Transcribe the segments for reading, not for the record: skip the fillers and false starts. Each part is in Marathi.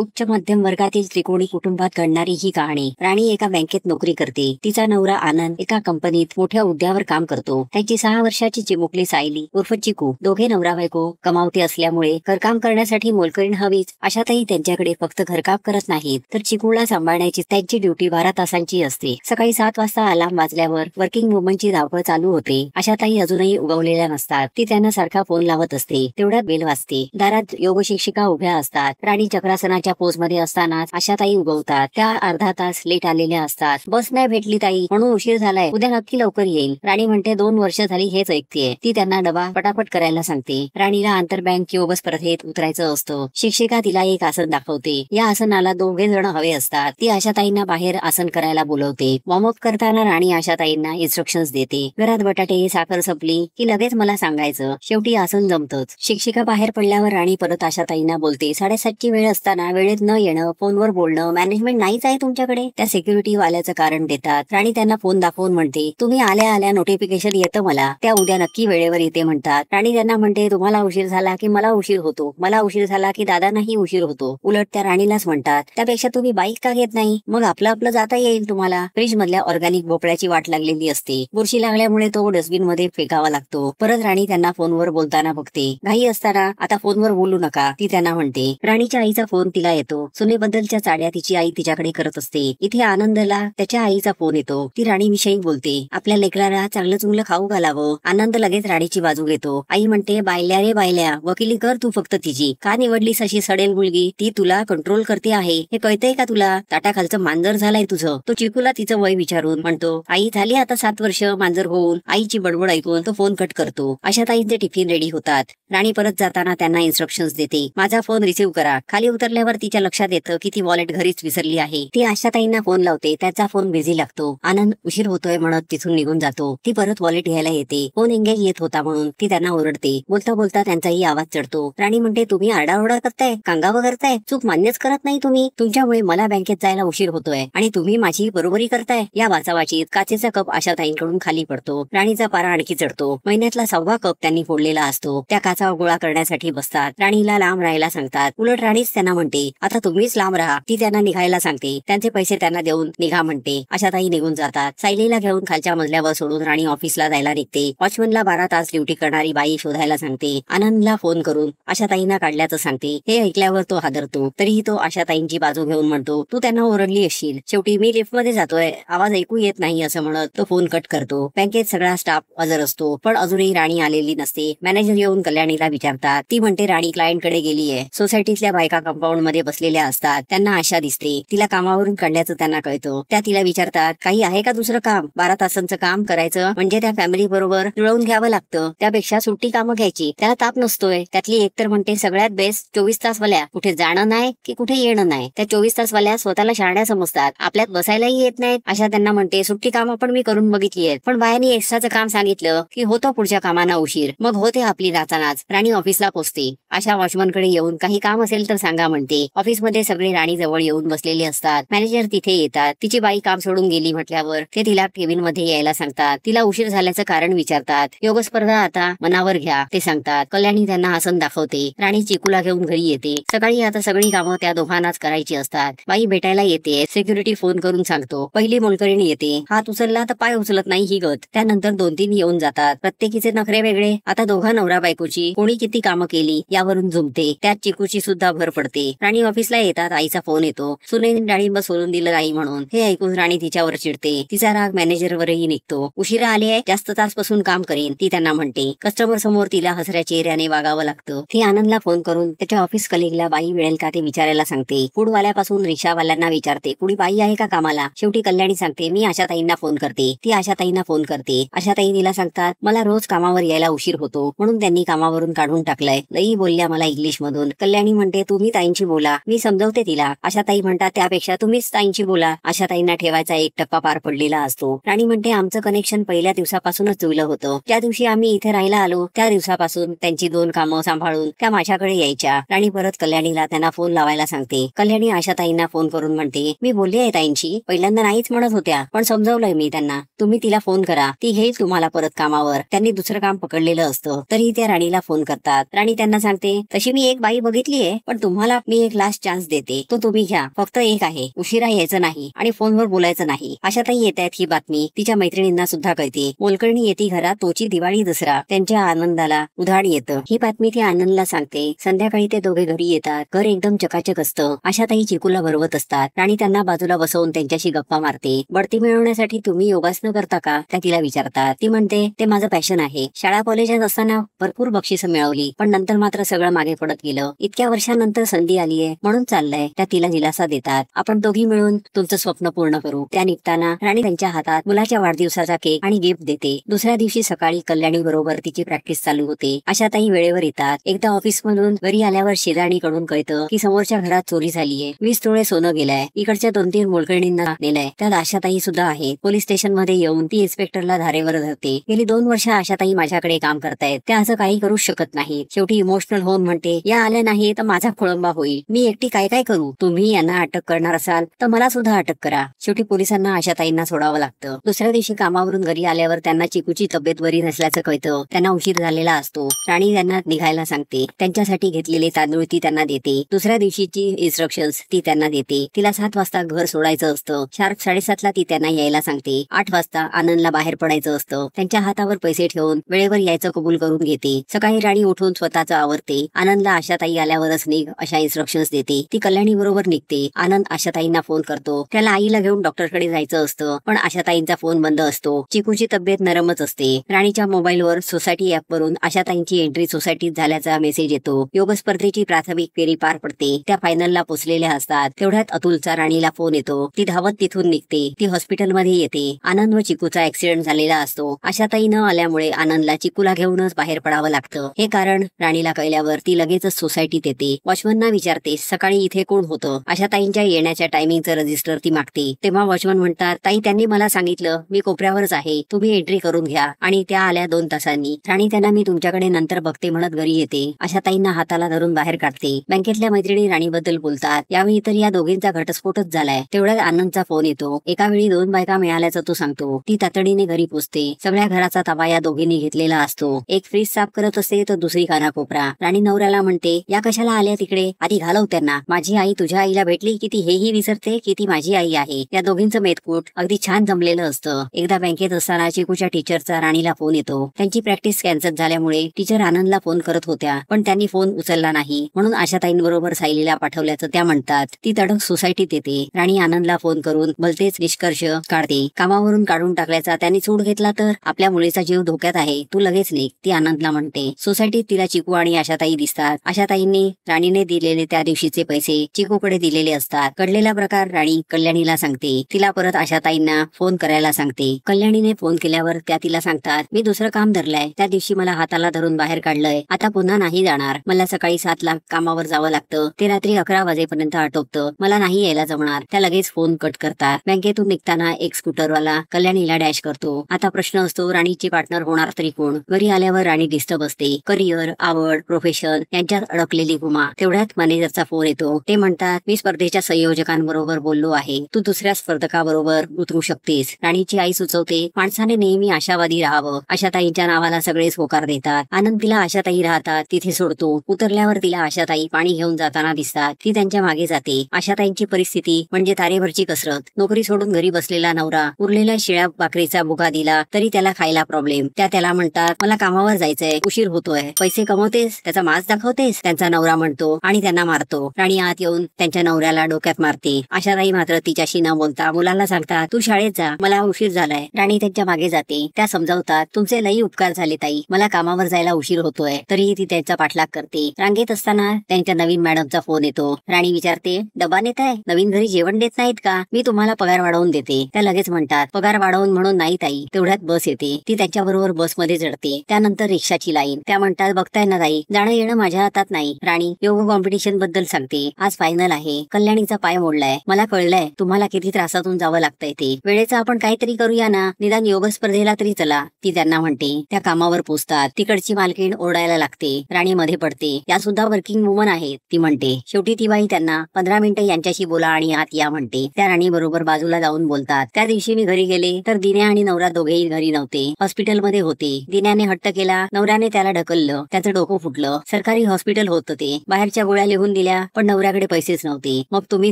उच्च मध्यम वर्गातील त्रिकोणी कुटुंबात घडणारी ही कहाणी. राणी एका बँकेत नोकरी करते. तिचा नवरा आनंद एका कंपनीत मोठ्या हुद्द्यावर काम करतो. त्यांची 6 वर्षाची चिमुकली सायली उर्फ चिकू. दोघे नवरा बायको कमावते असल्यामुळे घरकाम करण्यासाठी मोलकरीण हवीच. अशातही त्यांच्याकडे फक्त घरकाम करत नाहीत तर चिकूला सांभाळण्याची त्यांची ड्युटी 12 तासांची असते. सकाळी 7 वाजता अलार्म वाजल्यावर वर्किंग वुमनची धावपळ चालू होते. आशाताई अजूनही उगवलेल्या नसतात. ती त्यांना सारखा फोन लावत असते. तेवढ्यात बेल वाजते. दारात योग शिक्षिका उभ्या असतात. राणी चक्रासनाच्या पोज मध्ये असतानाच आशाताई उगवतात. त्या अर्धा तास लेट आलेल्या असतात. बस नाही भेटली ताई म्हणून उशीर झालाय, उद्या नक्की लवकर येईल. राणी म्हणते 2 वर्ष झाली हेच ऐकतेय. ती त्यांना डबा पटापट करायला सांगते. राणीला आंतर बँक योग स्पर्धेत उतरायचं असतं. शिक्षिका तिला एक आसन दाखवते. या आसनाला 2 जण हवे असतात. ती आशाताईंना बाहेर आसन करायला बोलवते. वॉर्मअप करताना राणी आशाताईंना इन्स्ट्रक्शन्स देते. घरात बटाटे साखर संपली की लगेच मला सांगायचं. शेवटी आसन जमतच. शिक्षिका बाहेर पडल्यावर राणी परत आशाताईंना बोलते. 7:30ची वेळ असताना वेळेत न येणं, फोनवर बोलणं, मॅनेजमेंट नाहीच आहे तुमच्याकडे. त्या सिक्युरिटी वाल्याचं कारण देतात. राणी त्यांना फोन दाखवून म्हणते तुम्ही आल्या आल्या नोटिफिकेशन येतं मला. त्या उद्या नक्की वेळेवर येते म्हणतात. राणी त्यांना म्हणते तुम्हाला उशीर झाला की मला उशीर होतो, मला उशीर झाला की दादांनाही उशीर होतो. उलट त्या राणीलाच म्हणतात त्यापेक्षा तुम्ही बाईक का घेत नाही, मग आपलं जाता येईल तुम्हाला. फ्रीज मधल्या ऑर्गॅनिक भोपळ्याची वाट लागलेली असते. बुरशी लागल्यामुळे तो डस्टबिन मध्ये फेकावा लागतो. परत राणी त्यांना फोनवर बोलताना बघते. घाई असताना आता फोनवर बोलू नका ती त्यांना म्हणते. राणीच्या आईचा फोन तिला येतो. सुनेबद्दलच्या चाड्या तिची आई तिच्याकडे करत असते. इथे आनंदला त्याच्या आईचा फोन येतो. ती राणीविषयी बोलते. आपल्या लेकराला चांगलं चुंगलं खाऊ घालावं. आनंद लगेच राणीची बाजू घेतो. आई म्हणते बायल्या रे बायल्या, वकिली कर तू फक्त तिची. का निवडलीस अशी सडेल मुलगी? ती तुला कंट्रोल करते आहे हे कळतंय का तुला? ताटाखालचं मांजर झालाय तुझं. तो चिकूला तिचं वय विचारून म्हणतो आई झाली आता 7 वर्ष मांजर होऊन. आईची बडबड ऐकून तो फोन कट करतो. आशाताईंचे टिफिन रेडी होतात. राणी परत जाताना त्यांना इन्स्ट्रक्शन्स देते. माझा फोन रिसीव्ह करा. खाली उतरल्यावर तिच्या लक्षात येतं की ती वॉलेट घरीच विसरली आहे. ती आशाताईंना फोन लावते. त्याचा फोन बिझी लागतो. आनंद उशीर होतोय म्हणत तिथून निघून जातो. ती परत वॉलेट घ्यायला येते. फोन एंगेज येत होता म्हणून ती त्यांना ओरडते. बोलता बोलता त्यांचाही आवाज चढतो. राणी म्हणते तुम्ही आरडाओरडा करताय, कांगावं करताय, चूक मान्यच करत नाही तुम्ही. तुमच्यामुळे मला बँकेत जायला उशीर होतोय आणि तुम्ही माझी बरोबरी करताय. या वाचावाचीत काचेचा कप आशाताईंकडून खाली पडतो. राणीचा पारा आणखी चढतो. महिन्यातला 6वा कप त्यांनी फोडलेला असतो. त्या काचा गोळा करण्यासाठी बसतात. राणीला लांब राहायला सांगतात. उलट राणीच त्यांना म्हणते आता तुम्हीच लांब राहा. ती त्यांना निघायला सांगते. त्यांचे पैसे त्यांना देऊन निघा म्हणते. आशाताई निघून जातात. सायलीला घेऊन खालच्या मजल्यावर सोडून राणी ऑफिसला जायला निघते. वॉचमनला 12 तास ड्युटी करणारी बाई शोधायला सांगते. आनंदला फोन करून आशाताईंना काढल्याचं सांगते. हे ऐकल्यावर तो हादरतो. तरीही तो आशाताईंची बाजू घेऊन म्हणतो तू त्यांना ओरडली असशील. शेवटी मी लिफ्ट मध्ये जातोय, आवाज ऐकू येत नाही असं म्हणत तो फोन कट करतो. बँकेत सगळा स्टाफ हजर असतो. पण अजूनही राणी आलेली नसते. मॅनेजर येऊन कल्याणीला विचारतात. ती म्हणते राणी क्लायंट कडे गेलीये. सोसायटीतल्या बायका कंपाऊंड मध्ये बसलेल्या असतात. त्यांना आशा दिसते. तिला कामावरून काढल्याचं त्यांना कळतं. त्या तिला विचारतात काही आहे का दुसरं काम? 12 तासांचं काम करायचं म्हणजे त्या फॅमिली बरोबर जुळवून घ्यावं लागतं. त्यापेक्षा सुट्टी कामं घ्यायची. त्याला ताप नसतोय. त्यातली एकतर म्हणते सगळ्यात बेस्ट 24 तास वाल्या. कुठे जाणं नाही की कुठे येणं नाही. त्या 24 तास वाल्या स्वतःला शहाण्या समजतात. आपल्यात बसायलाही येत नाहीत. अशा त्यांना म्हणते सुट्टी कामं पण मी करून बघितली आहेत. पण बायांनी एक्स्ट्राचं काम सांगितलं की होतं पुढच्या कामांना उशीर. मग होते आपली नाचानाच. राणी ऑफिसला पोचते. आशा वॉचमनकडे येऊन काही काम असेल तर सांगा म्हणते. ऑफिसमध्ये सगळे राणी जवळ येऊन बसलेले असतात. मॅनेजर तिथे येतात. तिची बाई काम सोडून गेली म्हटल्यावर ते तिला केबिन मध्ये यायला सांगतात. तिला उशीर झाल्याचं कारण विचारतात. योग स्पर्धा आता मनावर घ्या ते सांगतात. कल्याणी त्यांना आसन दाखवते. राणी चिकूला घेऊन घरी येते. सकाळी आता सगळी कामं त्या दोघांनाच करायची असतात. बाई भेटायला येते. सिक्युरिटी फोन करून सांगतो. पहिली मोलकरीण येते. हात उचलला तर पाय उचलत नाही ही गत. त्यानंतर 2-3 येऊन जातात. प्रत्येकीचे नखरे वेगळे. आता दोघा नवरा बायकोची कोणी किती कामं केली यावरून जुमते. त्यात चिकूची सुद्धा भर पडते. राणी ऑफिसला येतात. आईचा फोन येतो. सुनेने डाळिंब सोडून दिलं नाही म्हणून. हे ऐकून राणी तिच्यावर चिडते. तिचा राग मॅनेजरवरही निघतो. उशिरा आले आहे, जास्त तास पासून काम करेन ती त्यांना म्हणते. कस्टमर समोर तिला हसऱ्या चेहऱ्याने वागावं लागतं. ती आनंदला फोन करून त्याच्या ऑफिस कलिगला बाई मिळेल का ते विचारायला सांगते. फूडवाल्यापासून रिक्षावाल्यांना विचारते कुणी बाई आहे का कामाला. शेवटी कल्याणी सांगते मी आशाताईंना फोन करते. ती आशाताईंना फोन करते. आशाताई तिला सांगतात मला रोज कामावर यायला उशीर होतो म्हणून त्यांनी कामावरून काढून टाकलंय. लई बोलल्या मला इंग्लिश मधून. कल्याणी म्हणते तुम्ही ताईंची बोला, मी समजवते तिला. आशाताई म्हणतात त्यापेक्षा तुम्हीच ताईंची बोला. आशाताईंना ठेवायचा 1 टप्पा पार पडलेला असतो. राणी म्हणते आमचं कनेक्शन पहिल्या दिवसापासूनच जुळलं होतं. त्या दिवशी आम्ही इथे राहायला आलो त्या दिवसापासून त्यांची 2 कामं सांभाळून त्या माझ्याकडे यायच्या. राणी परत कल्याणीला त्यांना फोन लावायला सांगते. कल्याणी आशाताईंना फोन करून म्हणते मी बोलली आहे ताईंची. पहिल्यांदा नाहीच म्हणत होत्या पण समजवलंय मी त्यांना. तुम्ही तिला फोन करा, ती घेईल तुम्हाला परत कामावर. त्यांनी दुसरं काम पकडलेलं असतं. तरी त्या राणीला फोन करतात. राणी त्यांना सांगते तशी मी एक बाई बघितलीये पण तुम्हाला मी एक लास्ट चान्स देते, तो तुम्ही घ्या, फक्त एक आहे, उशिरा यायचं नाही आणि फोनवर बोलायचं नाही. आशाताई येतायत ही बातमी तिच्या मैत्रिणींना सुद्धा कळते. मोलकरणी येते घरात, तोची दिवाळी दसरा. त्यांच्या आनंदाला उधाण येतं. ही बातमी ती आनंदला सांगते. संध्याकाळी ते दोघे घरी येतात. घर एकदम चकाचक असतं. आशाताई चिकूला भरवत असतात. राणी त्यांना बाजूला बसवून त्यांच्याशी गप्पा मारते. बढती मिळवण्यासाठी तुम्ही योगासनं करता का, त्या तिला विचारतात. ती म्हणते, ते माझं पॅशन आहे. शाळा कॉलेजात असताना भरपूर बक्षिसं मिळवली, पण नंतर मात्र सगळं मागे पडत गेलं. इतक्या वर्षांनंतर संधी आलीये म्हणून चाललंय. त्या तिला दिलासा देतात. आपण दोघी मिळून तुमचं स्वप्न पूर्ण करू. त्या निघताना राणी त्यांच्या हातात मुलाच्या वाढदिवसाचा केक आणि गिफ्ट देते. दुसऱ्या दिवशी सकाळी कल्याणी बरोबर तिची प्रॅक्टिस चालू होते. आशाताई वेळेवर येतात. एकदा ऑफिस मधून घरी आल्यावर शेजारणीकडून कळतं की समोरच्या घरात चोरी झालीये. 20 तोळे सोनं गेलंय. इकडच्या 2-3 मोलकरणींना नेलंय. त्यात आशाताई सुद्धा आहे. पोलीस स्टेशन मध्ये येऊन ती इन्स्पेक्टरला धारेवर धरते. गेली 2 वर्ष आशाताई माझ्याकडे काम करतायत. त्या असं काही करू शकत नाही. शेवटी इमोशनल होऊन म्हणते, या आल्या नाही तर माझा खोळंबा होईल. मी एकटी काय काय करू. तुम्ही यांना अटक करणार असाल तर मला सुद्धा अटक करा. शेवटी पोलिसांना आशाताईंना सोडावं लागतं. दुसऱ्या दिवशी कामावरून घरी आल्यावर त्यांना चिकूची तब्येत बरी नसल्याचं कळतं. त्यांना उशीर झालेला असतो. राणी त्यांना निघायला सांगते. त्यांच्यासाठी घेतलेले तांदूळ ती त्यांना देते. दुसऱ्या दिवशीची इन्स्ट्रक्शन्स ती त्यांना देते. तिला 7 वाजता घर सोडायचं असतं. शार्प 7:30ला ती त्यांना यायला सांगते. 8 वाजता आनंदला बाहेर पडायचं असतं. त्यांच्या हातावर पैसे ठेवून वेळेवर यायचं कबूल करून घेते. सकाळी राणी उठून स्वतःच आवरते. आनंदला आशाताई आल्यावरच निघ अशा इन्स्ट्रक्शन्स देते. ती कल्याणी बरोबर निघते. आनंद आशाताईंना फोन करतो. त्याला आईला घेऊन डॉक्टरकडे जायचं असतं, पण आशाताईंचा फोन बंद असतो. चिकूची तब्येत नरमच असते. राणीच्या मोबाईलवर सोसायटी ऍप वरून आशाताईंची एंट्री सोसायटीत झाल्याचा मेसेज येतो. योग स्पर्धेची प्राथमिक फेरी पार पडते. त्या फायनलला पोहोचलेल्या असतात. तेवढ्यात अतुलचा राणीला फोन येतो. ती धावत तिथून निघते. ती हॉस्पिटलमध्ये येते. आनंद व चिकूचा ऍक्सिडेंट झालेला असतो. आशाताई न आल्यामुळे आनंदला चिकूला घेऊनच बाहेर पडावं लागतं. हे कारण राणीला कळल्यावर ती लगेचच सोसायटीत येते. वॉचमनना विचारते, सकाळी इथे कोण होतं. आशाताईंच्या येण्याच्या टायमिंगचं रजिस्टर ती मागते. तेव्हा वॉचमन म्हणतात, ताई त्यांनी मला सांगितलं मी कोपऱ्यावरच आहे, तुम्ही एंट्री करून घ्या. आणि त्या आल्या 2 तासांनी. राणी त्यांना मी तुमच्याकडे नंतर बघते म्हणत घरी येते. आशाताईंना हाताला धरून बाहेर काढते. बँकेतल्या मैत्रिणी राणीबद्दल बोलतात. यावेळी तर या दोघींचा घटस्फोटच झालाय. तेवढ्यात आनंदचा फोन येतो. एका वेळी 2 बायका मिळाल्याचं तो सांगतो. ती तातडीने घरी पोचते. सगळ्या घराचा ताबा या दोघींनी घेतलेला असतो. एक फ्रीज साफ करत असते तर दुसरी कानाकोपरा. राणी नवऱ्याला म्हणते, या कशाला आल्या तिकडे, आधी घालव त्यांना. माझी आई तुझ्या आईला भेटली की ती हेही विसरते की ती माझी आई आहे. या दोघींचं मेतकूट अगदी छान जमलेलं असतं. एकदा बँकेत असताना चिकूच्या टीचरचा राणीला फोन येतो. त्यांची प्रॅक्टिस कॅन्सल झाल्यामुळे टीचर आनंदला फोन करत होत्या, पण त्यांनी फोन उचलला नाही म्हणून आशाताईंबरोबर सायलीला पाठवल्याचं त्या म्हणतात. ती तडक सोसायटीत येते. राणी आनंदला फोन करून भलतेच निष्कर्ष काढते. कामावरून काढून टाकल्याचा त्यांनी सूड घेतला तर आपल्या मुलीचा जीव धोक्यात आहे, तू लगेच निघ, ती आनंदला म्हणते. सोसायटीत तिला चिकू आणि आशाताई दिसतात. आशाताईंनी राणीने दिलेले त्या दिवशीचे पैसे चिकूकडे दिलेले असतात. घडलेला प्रकार राणी कल्याणीला सांगते. तिला परत आशाताईंना फोन करायला सांगते. कल्याणीने फोन केल्यावर त्या तिला सांगतात, मी दुसरं काम धरलंय. त्या दिवशी मला हाताला धरून बाहेर काढलंय. आता पुन्हा नाही जाणार. मला सकाळी 7ला कामावर जावं लागतं. ते रात्री 11 वाजेपर्यंत आटोपतं. मला नाही यायला जमणार. त्या लगेच फोन कट करतात. बँकेतून निघताना एक स्कूटरवाला कल्याणीला डॅश करतो. आता प्रश्न असतो, राणीची पार्टनर होणार तरी कोण. घरी आल्यावर राणी डिस्टर्ब असते. करिअर, आवड, प्रोफेशन यांच्यात अडकलेली गुमा. तेवढ्यात मॅनेजरचा फोन येतो. ते म्हणतात, मी स्पर्धेच्या संयोजकांबरोबर बोललो आहे, तू दुसऱ्या स्पर्धकाबरोबर उतरू शकतेस. राणीची आई सुचवते, माणसाने नेहमी आशावादी राहावं. आशाताईंच्या नावाला सगळेच होकार देतात. आनंद तिला आशाताई राहतात तिथे सोडतो. उतरल्यावर तिला आशाताई पाणी घेऊन जाताना दिसतात. ती त्यांच्या मागे जाते. आशाताईंची परिस्थिती म्हणजे तारेवरची कसरत. नोकरी सोडून घरी बसलेला नवरा उरलेल्या शिळ्या भाकरीचा भुगा दिला तरी त्याला खायला प्रॉब्लेम. त्या त्याला म्हणतात, मला कामावर जायचंय, उशीर होतोय. पैसे कमवतेस, त्याचा माज दाखवतेस, त्यांचा नवरा म्हणतो आणि त्यांना मारतो. राणी आत येऊन त्यांच्या नवऱ्याला डोक्यात मारते. आशाताई मात्र तिच्याशी न बोलता मुलाला सांगतात, तू शाळेत जा, मला उशीर झालाय. राणी त्यांच्या मागे जाते. त्या समजावतात, तुमचे लई उपकार झाले ताई, मला कामावर जायला उशीर होतोय. तरीही ती त्यांचा पाठलाग करते. रांगेत असताना त्यांच्या नवीन मॅडमचा फोन येतो. राणी विचारते, डबा नेताय, नवीन घरी जेवण देत नाहीत का, मी तुम्हाला पगार वाढवून देते. त्या लगेच म्हणतात, पगार वाढवून म्हणून नाही ताई. तेवढ्यात बस येते. ती त्यांच्याबरोबर बसमध्ये चढते. त्यानंतर रिक्षाची लाईन. त्या म्हणतात, बघताय ना ताई, जाणं येणं माझ्या हातात नाही. राणी योग कॉम्पिटिशन बद्दल सांगते. आज फायनल आहे. कल्याणीचा पाय मोडलाय. मला कळलंय तुम्हाला किती त्रासातून जावं लागतंय ते. वेळेचं आपण काहीतरी करूया ना, निदान योग स्पर्धेला तरी चला, ती त्यांना म्हणते. त्या कामावर पोचतात. तिकडची मालकीण ओरडायला लागते. राणी मध्ये पडते. या सुद्धा वर्किंग वुमन आहेत, ती म्हणते. शेवटी ती बाई त्यांना 15 मिनिटं यांच्याशी बोला आणि आत या म्हणते. त्या राणी बरोबर बाजूला जाऊन बोलतात. त्या दिवशी मी घरी गेले तर दिन्या आणि नवरा दोघेही घरी नव्हते, हॉस्पिटलमध्ये होते. दिन्याने हट्ट केला, नवऱ्याने त्याला ढकललं. त्याचं डोकं फुटलं. सरकारी हॉस्पिटल होतं ते. बाहेरच्या गोळ्या लिहून लिहून दिल्या, पण नवऱ्याकडे पैसेच नव्हते. मग तुम्ही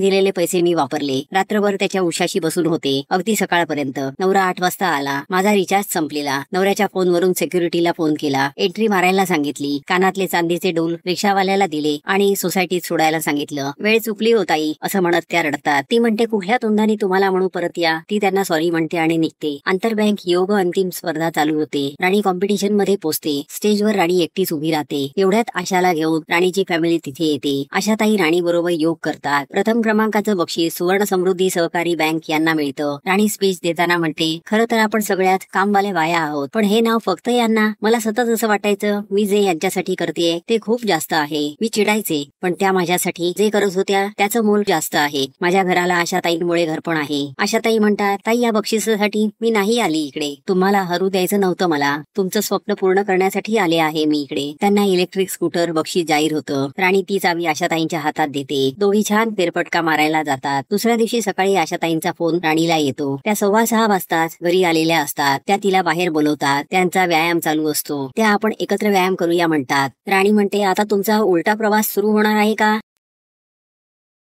दिलेले पैसे मी वापरले. रात्रभर त्याच्या उशाशी बसून होते, अगदी सकाळपर्यंत. नवरा 8 वाजता आला. माझा रिचार्ज संपलेला. नवऱ्याच्या फोनवरून सिक्युरिटीला फोन केला, एंट्री मारायला सांगितली, कानातले चांदीचे डोल रिक्षावाल्याला दिले आणि सोसायटीत सोडायला सांगितलं. वेळ चुकली हो ताई, असं म्हणत त्या रडतात. ती म्हणते कुठल्या तोंडाने तुम्हाला म्हणू परत या. ती त्यांना सॉरी म्हणते आणि निघते. आंतरबँक योग अंतिम स्पर्धा चालू होते. राणी कॉम्पिटिशन मध्ये पोचते. स्टेजवर राणी एकटीच उभी राहते. एवढ्यात आशाला घेऊन राणीची फॅमिली तिथे येते. आशाताई राणी बरोबर योग करतात. प्रथम क्रमांकाचं बक्षीस सुवर्ण समृद्धी सहकारी बँक यांना मिळतं. राणी स्पीच देताना म्हणते, खरं तर आपण सगळ्यात कामवाले बाया आहोत, पण हे नाव फक्त यांना. मला सतत असं वाटायचं मी जे यांच्यासाठी करतेय ते खूप जास्त आहे. मी चिडायचे, पण त्या माझ्यासाठी जे करत होत्या त्याचं मोल जास्त आहे. माझ्या घराला आशाताईंमुळे घरपण आहे. आशाताई म्हणतात, ताई या बक्षिसासाठी मी नाही आली इकडे. तुम्हाला हरू द्यायचं नव्हतं मला. तुमचं स्वप्न पूर्ण करण्यासाठी आले आहे मी इकडे. त्यांना इलेक्ट्रिक स्कूटर बक्षीस जाहीर होतं. राणी ती चावी आशाताईंच्या हातात देते. दोघी छान फेरफटका मारायला जातात. दुसऱ्या दिवशी सकाळी आशाताईंचा फोन राणीला येतो. त्या 6:15 वाजताच घरी आलेल्या असतात. त्या तिला बाहेर बोलवतात. त्यांचा व्यायाम चालू असतो. त्या आपण एकत्र व्यायाम करूया म्हणतात. राणी म्हणते, आता तुमचा उलटा प्रवास सुरू होणार आहे का?